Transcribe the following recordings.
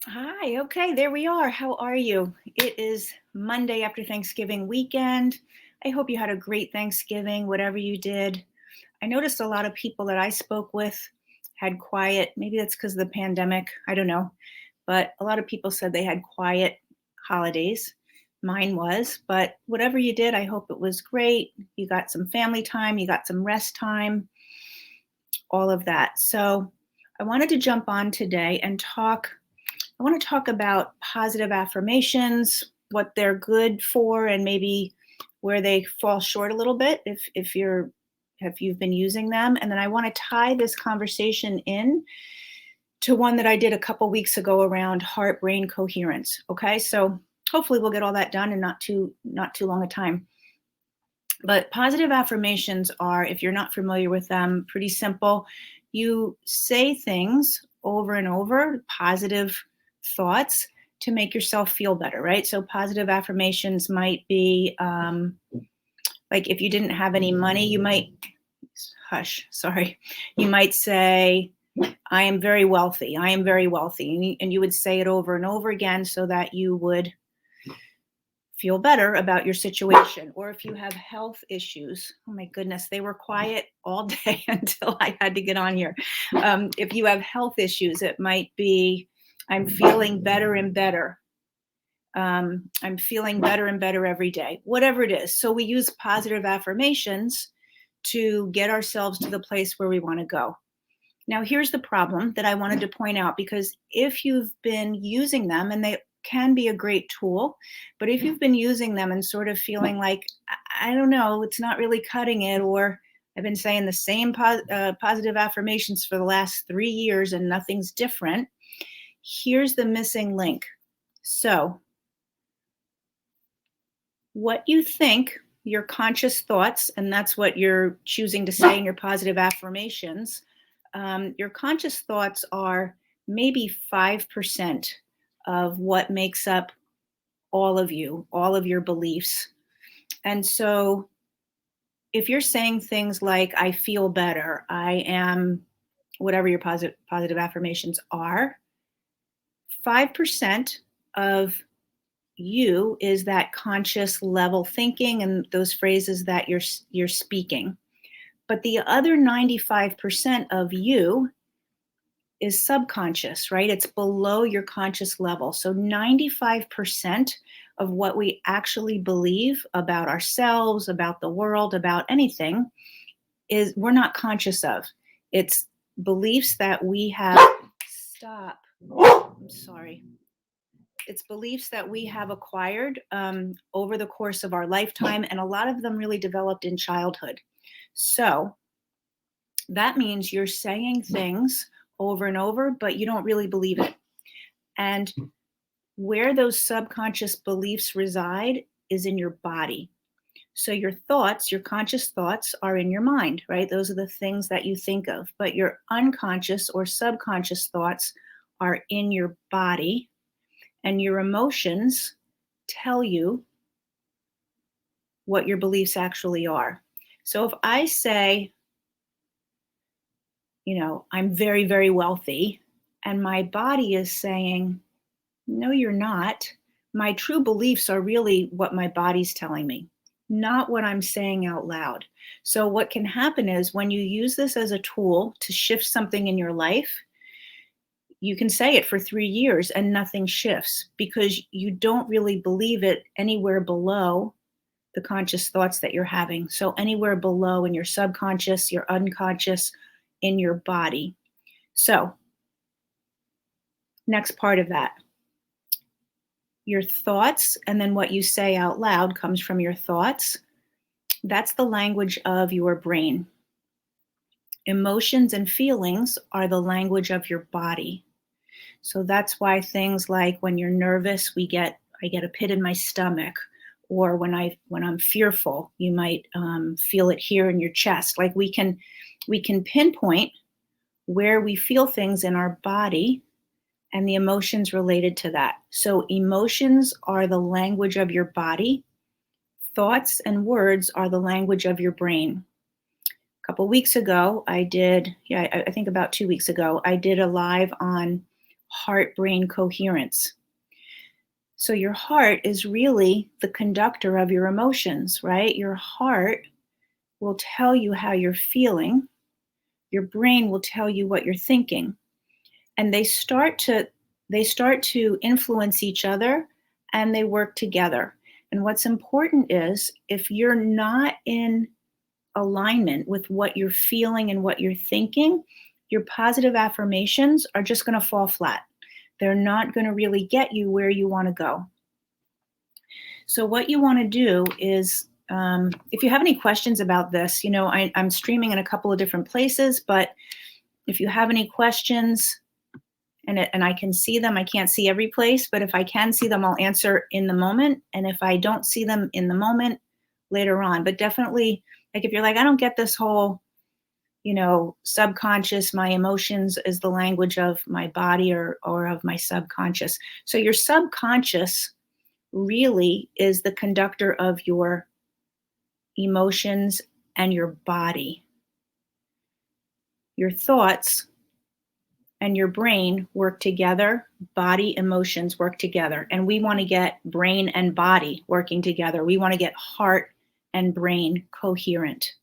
Hi, okay, there we are. How are you? It is Monday after Thanksgiving weekend. I hope you had a great Thanksgiving, whatever you did. I noticed a lot of people that I spoke with had quiet, maybe that's because of the pandemic, I don't know. But a lot of people said they had quiet holidays. Mine was, but whatever you did, I hope it was great. You got some family time, you got some rest time, all of that. So I wanted to jump on today and I want to talk about positive affirmations, what they're good for, and maybe where they fall short a little bit if you've been using them. And then I want to tie this conversation in to one that I did a couple weeks ago around heart brain coherence. Okay, so hopefully we'll get all that done in not too long a time. But positive affirmations are, if you're not familiar with them, pretty simple. You say things over and over, positive thoughts to make yourself feel better, right? So positive affirmations might be like if you didn't have any money, you might, hush, sorry, you might say, I am very wealthy. I am very wealthy. And you would say it over and over again so that you would feel better about your situation. Or if you have health issues, oh my goodness, they were quiet all day until I had to get on here. If you have health issues, it might be, I'm feeling better and better. I'm feeling better and better every day, whatever it is. So we use positive affirmations to get ourselves to the place where we want to go. Now, here's the problem that I wanted to point out, because if you've been using them, and they can be a great tool, but if you've been using them and sort of feeling like, I don't know, it's not really cutting it, or I've been saying the same positive affirmations for the last 3 years and nothing's different, here's the missing link. So, what you think, your conscious thoughts, and that's what you're choosing to say in your positive affirmations, your conscious thoughts are maybe 5% of what makes up all of you, all of your beliefs. And so if you're saying things like, I feel better, I am, whatever your positive affirmations are, 5% of you is that conscious level thinking and those phrases that you're speaking. But the other 95% of you is subconscious, right? It's below your conscious level. So 95% of what we actually believe about ourselves, about the world, about anything is we're not conscious of. It's beliefs that we have. Stop. I'm sorry. It's beliefs that we have acquired over the course of our lifetime, and a lot of them really developed in childhood. So that means you're saying things over and over, but you don't really believe it. And where those subconscious beliefs reside is in your body. So your thoughts, your conscious thoughts are in your mind, right? Those are the things that you think of. But your unconscious or subconscious thoughts are in your body, and your emotions tell you what your beliefs actually are. So if I say, I'm very, very wealthy, and my body is saying, no, you're not. My true beliefs are really what my body's telling me, not what I'm saying out loud. So what can happen is when you use this as a tool to shift something in your life, you can say it for 3 years and nothing shifts because you don't really believe it anywhere below the conscious thoughts that you're having. So anywhere below in your subconscious, your unconscious, in your body. So next part of that, your thoughts, and then what you say out loud comes from your thoughts. That's the language of your brain. Emotions and feelings are the language of your body. So that's why things like when you're nervous, I get a pit in my stomach, or when I'm fearful, you might feel it here in your chest. Like we can pinpoint where we feel things in our body and the emotions related to that. So emotions are the language of your body. Thoughts and words are the language of your brain. A couple weeks ago, I think about 2 weeks ago, I did a live on heart-brain coherence. So your heart is really the conductor of your emotions, right? Your heart will tell you how you're feeling. Your brain will tell you what you're thinking. And they start to influence each other, and they work together. And what's important is, if you're not in alignment with what you're feeling and what you're thinking, your positive affirmations are just going to fall flat. They're not going to really get you where you want to go. So what you want to do is, if you have any questions about this, I'm streaming in a couple of different places, but if you have any questions, and I can see them, I can't see every place, but if I can see them, I'll answer in the moment. And if I don't see them in the moment, later on. But definitely, like, if you're like, I don't get this whole, subconscious, my emotions is the language of my body, or of my subconscious. So your subconscious really is the conductor of your emotions and your body. Your thoughts and your brain work together. Body, emotions work together. And we want to get brain and body working together. We want to get heart and brain coherent.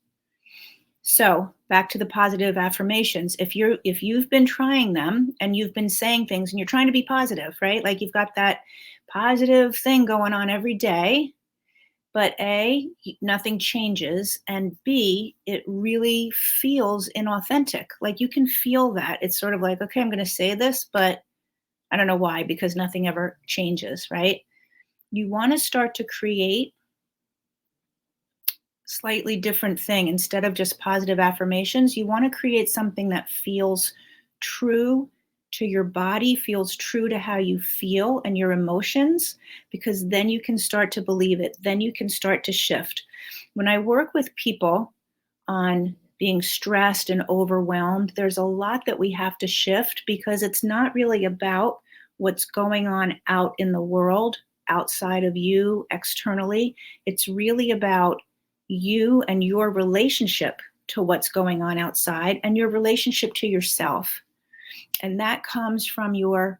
So back to the positive affirmations. If you've been trying them and you've been saying things and you're trying to be positive, right? Like, you've got that positive thing going on every day, but A, nothing changes, and B, it really feels inauthentic. Like, you can feel that. It's sort of like, okay, I'm going to say this, but I don't know why, because nothing ever changes, right? You want to start to create slightly different thing. Instead of just positive affirmations, you want to create something that feels true to your body, feels true to how you feel and your emotions, because then you can start to believe it. Then you can start to shift. When I work with people on being stressed and overwhelmed, there's a lot that we have to shift, because it's not really about what's going on out in the world, outside of you, externally. It's really about you and your relationship to what's going on outside, and your relationship to yourself. And that comes from your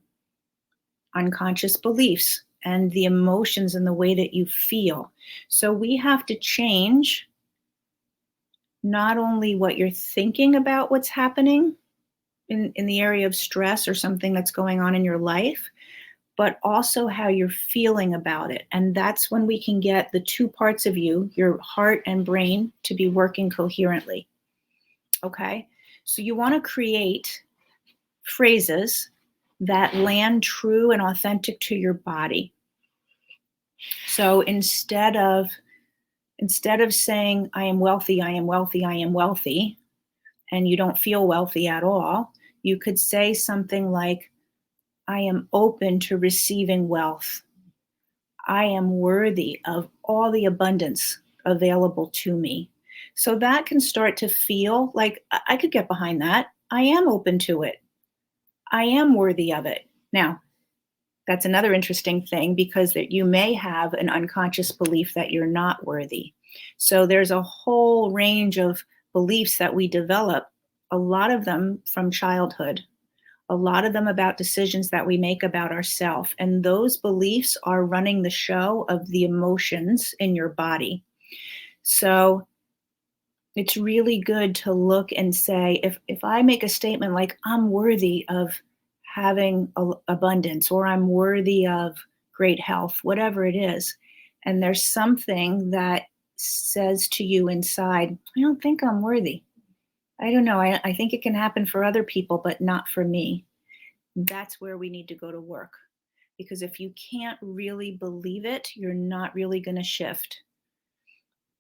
unconscious beliefs and the emotions and the way that you feel. So we have to change not only what you're thinking about what's happening in the area of stress or something that's going on in your life, but also how you're feeling about it. And that's when we can get the two parts of you, your heart and brain, to be working coherently. Okay? So you want to create phrases that land true and authentic to your body. So instead of saying, I am wealthy, I am wealthy, I am wealthy, and you don't feel wealthy at all, you could say something like, I am open to receiving wealth. I am worthy of all the abundance available to me. So that can start to feel like, I could get behind that. I am open to it. I am worthy of it. Now, that's another interesting thing, because that you may have an unconscious belief that you're not worthy. So there's a whole range of beliefs that we develop, a lot of them from childhood, a lot of them about decisions that we make about ourselves. And those beliefs are running the show of the emotions in your body. So it's really good to look and say, if I make a statement like, I'm worthy of having abundance, or I'm worthy of great health, whatever it is, and there's something that says to you inside, I don't think I'm worthy. I don't know. I think it can happen for other people, but not for me. That's where we need to go to work. Because if you can't really believe it, you're not really going to shift.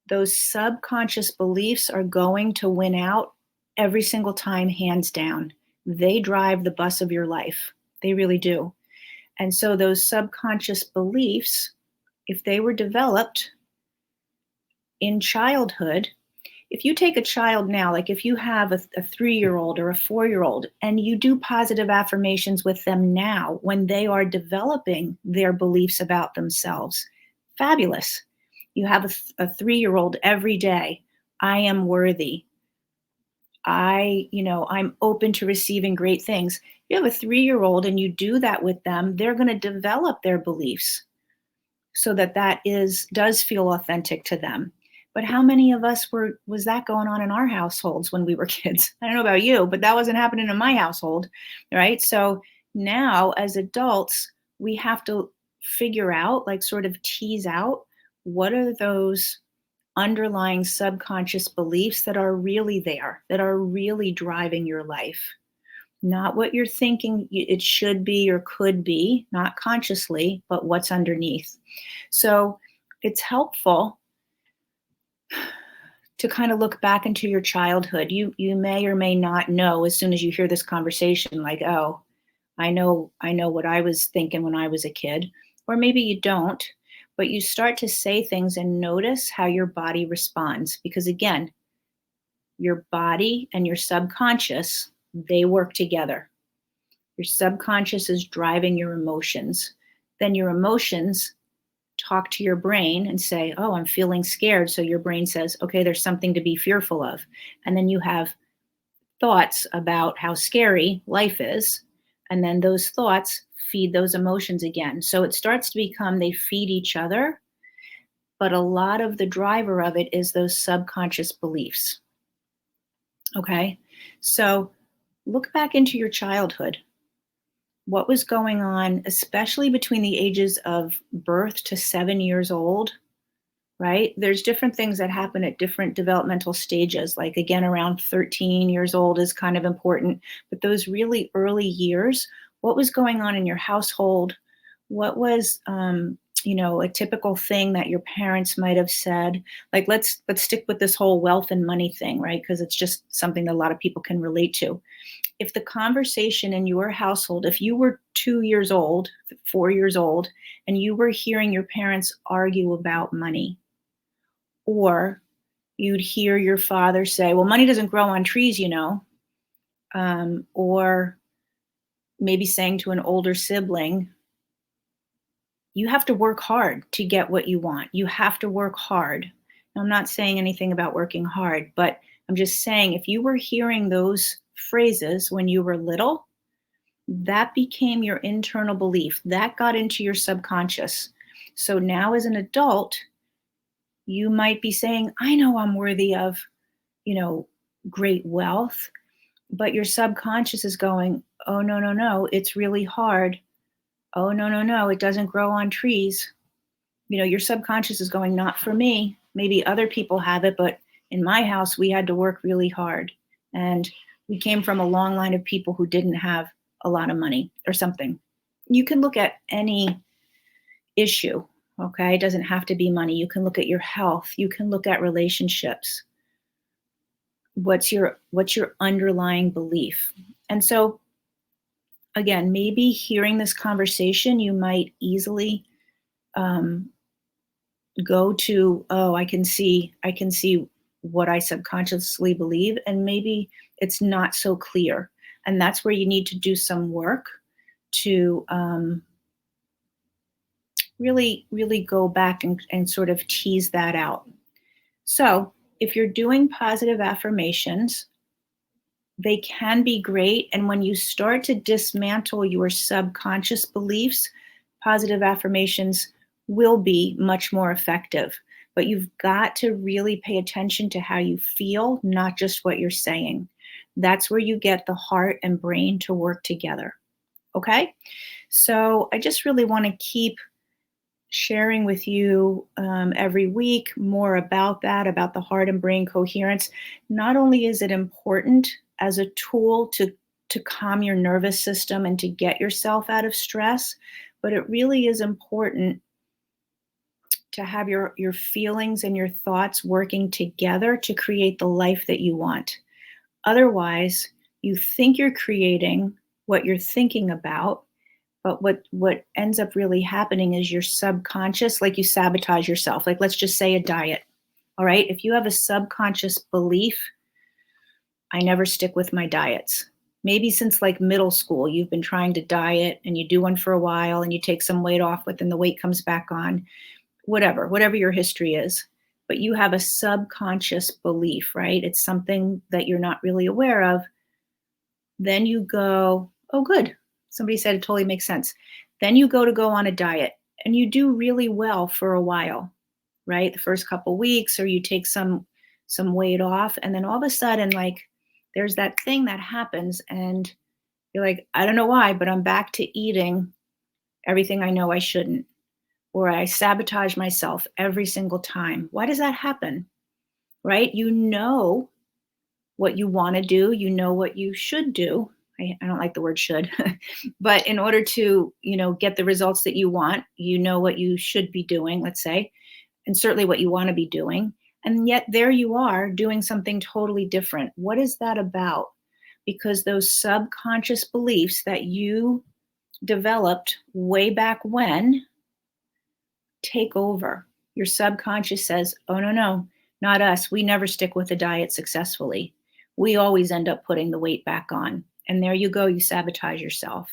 Those subconscious beliefs are going to win out every single time, hands down. They drive the bus of your life. They really do. And so those subconscious beliefs, if they were developed in childhood, if you take a child now, like if you have a 3-year-old or a 4-year-old, and you do positive affirmations with them now when they are developing their beliefs about themselves, fabulous. You have a 3-year-old every day. I am worthy. I'm open to receiving great things. You have a 3-year-old and you do that with them, they're going to develop their beliefs so that does feel authentic to them. But how many of us was that going on in our households when we were kids? I don't know about you, but that wasn't happening in my household, right? So now as adults, we have to figure out, like sort of tease out, what are those underlying subconscious beliefs that are really there, that are really driving your life. Not what you're thinking it should be or could be, not consciously, but what's underneath. So it's helpful to kind of look back into your childhood. You may or may not know as soon as you hear this conversation, like, oh, I know what I was thinking when I was a kid. Or maybe you don't, but you start to say things and notice how your body responds. Because again, your body and your subconscious, they work together. Your subconscious is driving your emotions. Then your emotions talk to your brain and say, oh, I'm feeling scared. So your brain says, okay, there's something to be fearful of. And then you have thoughts about how scary life is. And then those thoughts feed those emotions again. So it starts to become they feed each other. But a lot of the driver of it is those subconscious beliefs. Okay. So look back into your childhood. What was going on, especially between the ages of birth to 7 years old, right? There's different things that happen at different developmental stages. Like again, around 13 years old is kind of important, but those really early years, what was going on in your household? What was, a typical thing that your parents might have said? Like, let's stick with this whole wealth and money thing, right? Because it's just something that a lot of people can relate to. If the conversation in your household, if you were 2 years old, 4 years old, and you were hearing your parents argue about money, or you'd hear your father say, well, money doesn't grow on trees, or maybe saying to an older sibling, you have to work hard to get what you want. You have to work hard. Now, I'm not saying anything about working hard, but I'm just saying if you were hearing those phrases when you were little, that became your internal belief. That got into your subconscious. So now as an adult, you might be saying, I know I'm worthy of, great wealth, but your subconscious is going, oh, no, no, no, it's really hard. Oh, no, no, no, it doesn't grow on trees. Your subconscious is going, not for me. Maybe other people have it, but in my house, we had to work really hard. And we came from a long line of people who didn't have a lot of money or something. You can look at any issue, okay? It doesn't have to be money. You can look at your health. You can look at relationships. What's your underlying belief? And so, again, maybe hearing this conversation, you might easily go to, oh, I can see what I subconsciously believe, and maybe it's not so clear. And that's where you need to do some work to really, really go back and sort of tease that out. So if you're doing positive affirmations, they can be great. And when you start to dismantle your subconscious beliefs, positive affirmations will be much more effective. But you've got to really pay attention to how you feel, not just what you're saying. That's where you get the heart and brain to work together. Okay? So I just really want to keep sharing with you every week more about that, about the heart and brain coherence. Not only is it important as a tool to calm your nervous system and to get yourself out of stress, but it really is important to have your feelings and your thoughts working together to create the life that you want. Otherwise, you think you're creating what you're thinking about, but what ends up really happening is your subconscious, like you sabotage yourself. Like, let's just say a diet. All right. If you have a subconscious belief, I never stick with my diets. Maybe since like middle school, you've been trying to diet and you do one for a while and you take some weight off, but then the weight comes back on, whatever your history is. but you have a subconscious belief, right? It's something that you're not really aware of. Then you go, oh, good. Somebody said it totally makes sense. Then you go on a diet and you do really well for a while, right? The first couple weeks, or you take some weight off, and then all of a sudden, like, there's that thing that happens and you're like, I don't know why, but I'm back to eating everything I know I shouldn't, or I sabotage myself every single time. Why does that happen? Right? You know what you want to do, you know what you should do. I don't like the word should, but in order to, get the results that you want, you know what you should be doing, let's say, and certainly what you want to be doing. And yet there you are doing something totally different. What is that about? Because those subconscious beliefs that you developed way back when take over. Your subconscious says, oh, no, not us. We never stick with a diet successfully. We always end up putting the weight back on. And there you go, you sabotage yourself.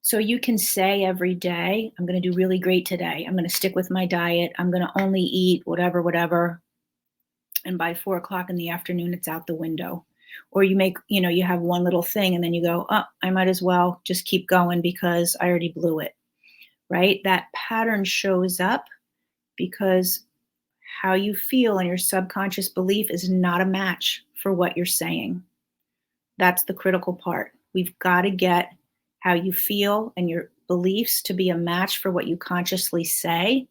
So you can say every day, I'm going to do really great today. I'm going to stick with my diet. I'm going to only eat whatever. And by 4 o'clock in the afternoon, it's out the window. Or you make, you have one little thing and then you go, oh, I might as well just keep going because I already blew it, right? That pattern shows up because how you feel and your subconscious belief is not a match for what you're saying. That's the critical part. We've got to get how you feel and your beliefs to be a match for what you consciously say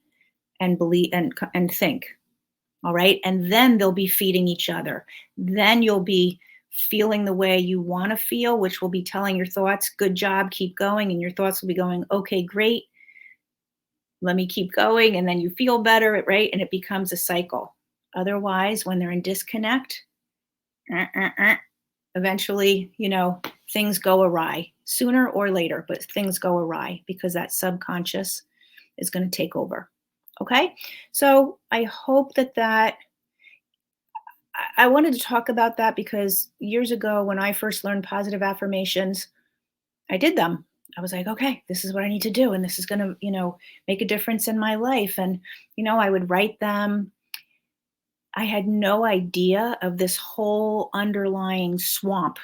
and believe and think. All right. And then they'll be feeding each other. Then you'll be feeling the way you want to feel, which will be telling your thoughts, good job, keep going. And your thoughts will be going, okay, great. Let me keep going. And then you feel better, right? And it becomes a cycle. Otherwise, when they're in disconnect, eventually, things go awry sooner or later, but things go awry because that subconscious is going to take over. Okay. So I hope that I wanted to talk about that because years ago when I first learned positive affirmations, I did them. I was like, okay, this is what I need to do. And this is going to, make a difference in my life. And, I would write them. I had no idea of this whole underlying swamp,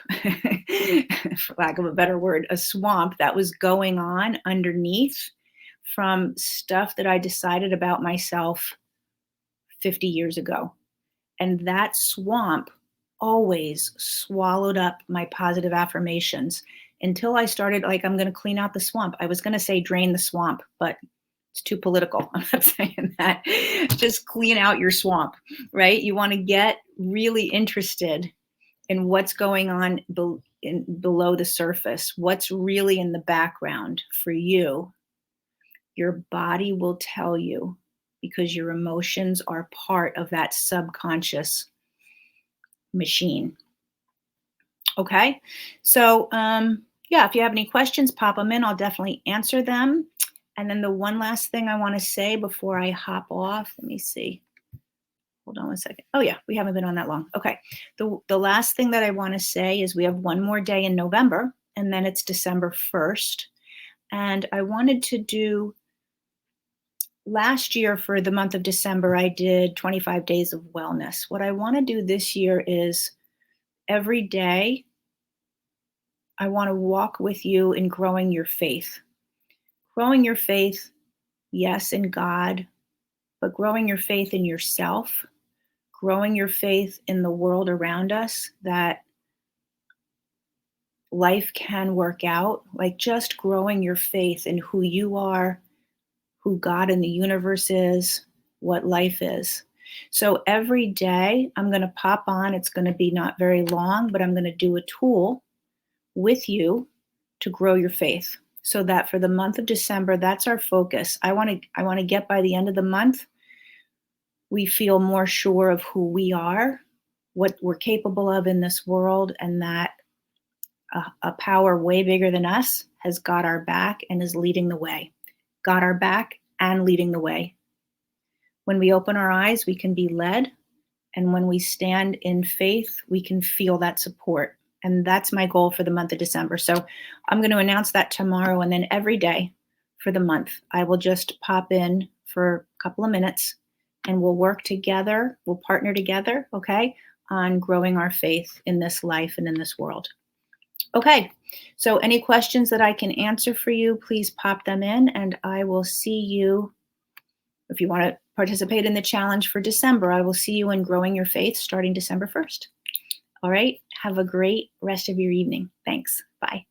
for lack of a better word, a swamp that was going on underneath from stuff that I decided about myself 50 years ago. And that swamp always swallowed up my positive affirmations until I started, like, I'm going to clean out the swamp. I was going to say drain the swamp, but it's too political. I'm not saying that. Just clean out your swamp, right? You want to get really interested in what's going on below the surface, what's really in the background for you. Your body will tell you because your emotions are part of that subconscious machine. Okay. So, if you have any questions, pop them in. I'll definitely answer them. And then the one last thing I want to say before I hop off, let me see. Hold on one second. Oh yeah, we haven't been on that long. Okay. The last thing that I want to say is we have one more day in November and then it's December 1st. And I wanted to do, last year for the month of December, I did 25 days of wellness. What I want to do this year is every day, I want to walk with you in growing your faith. Growing your faith, yes, in God, but growing your faith in yourself, growing your faith in the world around us, that life can work out, like just growing your faith in who you are, who God and the universe is, what life is. So every day I'm going to pop on, it's going to be not very long, but I'm going to do a tool with you to grow your faith. So that for the month of December, that's our focus. I want to get by the end of the month, we feel more sure of who we are, what we're capable of in this world, and that a power way bigger than us has got our back and is leading the way. Got our back and leading the way. When we open our eyes, we can be led. And when we stand in faith, we can feel that support. And that's my goal for the month of December. So I'm going to announce that tomorrow. And then every day for the month, I will just pop in for a couple of minutes and we'll work together, we'll partner together, okay, on growing our faith in this life and in this world. Okay, so any questions that I can answer for you, please pop them in, and I will see you. If you want to participate in the challenge for December, I will see you in Growing Your Faith starting December 1st. All right, have a great rest of your evening. Thanks. Bye.